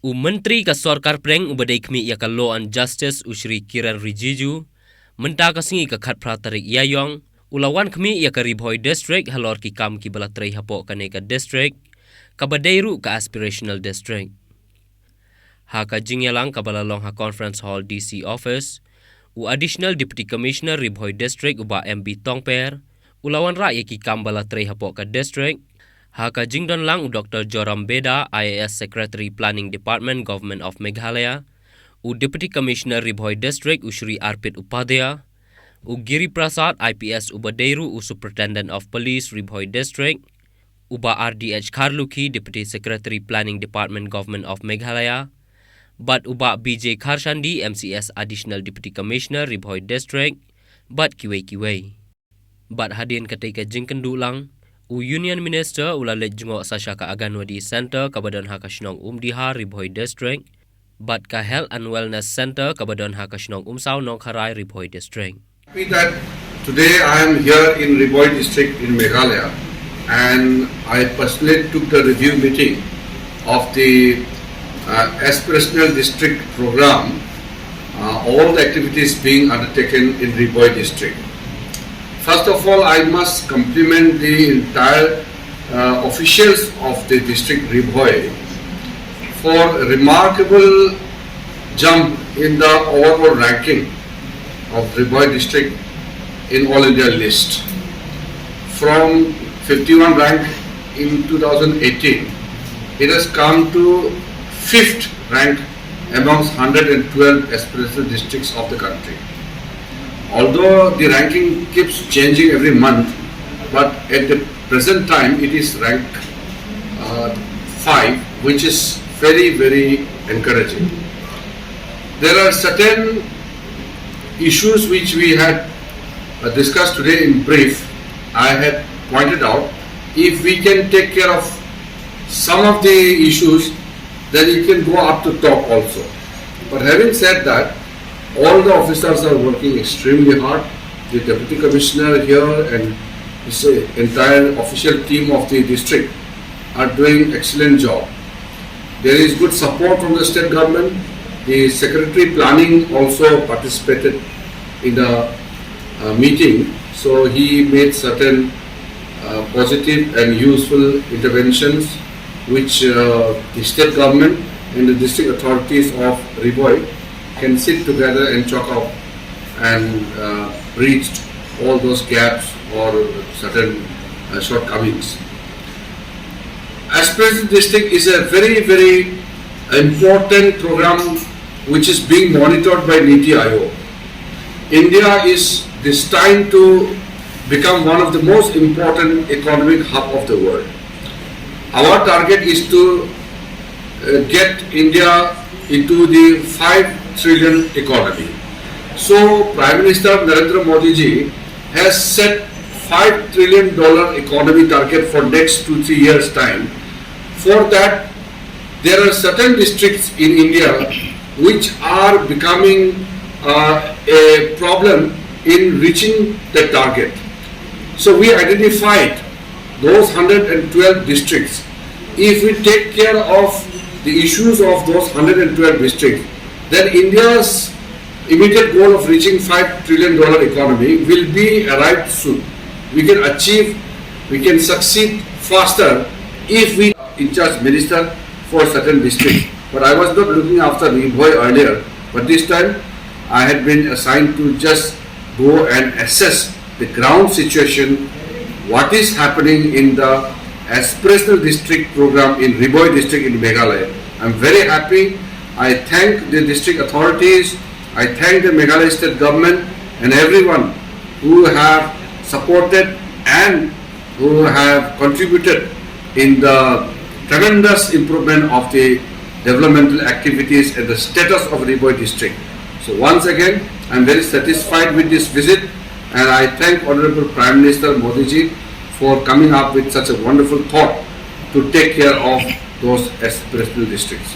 Menteri ka Sarkar Preng ubadai kami ya ka Law and Justice Usri Kyrmen Rijiju menta ka singi ka khat pratarik yayong ulawan kami ya ka Bhoi District halor ki kam ki balatrai hapo ka neka district ka badairu ka Aspirational District. Ha ka jingyalang ka balalong ha Conference Hall DC Office u Additional Deputy Commissioner Bhoi District uba MB Tongper ulawan ra ya ki kam balatrai hapo ka district. Haka jingdon lang Dr. Joram Beda, IAS Secretary Planning Department Government of Meghalaya, Deputy Commissioner Bhoi District Usri Arpit Upadhyaya, Giri Prasad IPS Ubadairu Superintendent of Police Bhoi District, Uba RDH Kharluki Deputy Secretary Planning Department Government of Meghalaya, But Uba BJ Kharshandi MCS Additional Deputy Commissioner Bhoi District, But Kiwei. But hadin ketika jingkendu lang Union Minister ulalet jengok Sasha ka Aganwadi Center kabadan Hakashnong Umdiha Bhoi District, but ka Health and Wellness Center kabadan Hakashnong Umsao Nongkharai Bhoi District. Happy that today I am here in Bhoi District in Meghalaya, and I personally took the review meeting of the Aspirational District program, all the activities being undertaken in Bhoi District. First of all, I must compliment the entire officials of the district Bhoi for a remarkable jump in the overall ranking of Bhoi district in All India list. From 51 rank in 2018, it has come to 5th rank amongst 112 aspirational districts of the country. Although the ranking keeps changing every month, but at the present time it is rank 5, which is very encouraging. There are certain issues which we had discussed today in brief. I had pointed out, if we can take care of some of the issues, then it can go up to top also. But having said that, all the officers are working extremely hard. The Deputy Commissioner here and his entire official team of the district are doing excellent job. There is good support from the state government. The Secretary Planning also participated in the meeting, so he made certain positive and useful interventions which the state government and the district authorities of Bhoi can sit together and chalk out and breached all those gaps or certain shortcomings. Aspirational District is a very important program which is being monitored by Niti Aayog. India is destined to become one of the most important economic hub of the world. Our target is to get India into the 5 trillion economy. So Prime Minister Narendra Modi ji has set $5 trillion economy target for next 2-3 years time. For that, there are certain districts in India which are becoming a problem in reaching the target. So we identified those 112 districts. If we take care of the issues of those 112 districts, then India's immediate goal of reaching $5 trillion economy will be arrived soon. We can succeed faster if we in charge minister for certain districts. But I was not looking after Bhoi earlier, but this time I had been assigned to just go and assess the ground situation, what is happening in the Aspirational District program in Bhoi district in Meghalaya. I am very happy. I thank the district authorities, I thank the Meghalaya state government and everyone who have supported and who have contributed in the tremendous improvement of the developmental activities and the status of Bhoi district. So once again, I am very satisfied with this visit, and I thank Honorable Prime Minister Modi ji for coming up with such a wonderful thought to take care of those aspirational districts.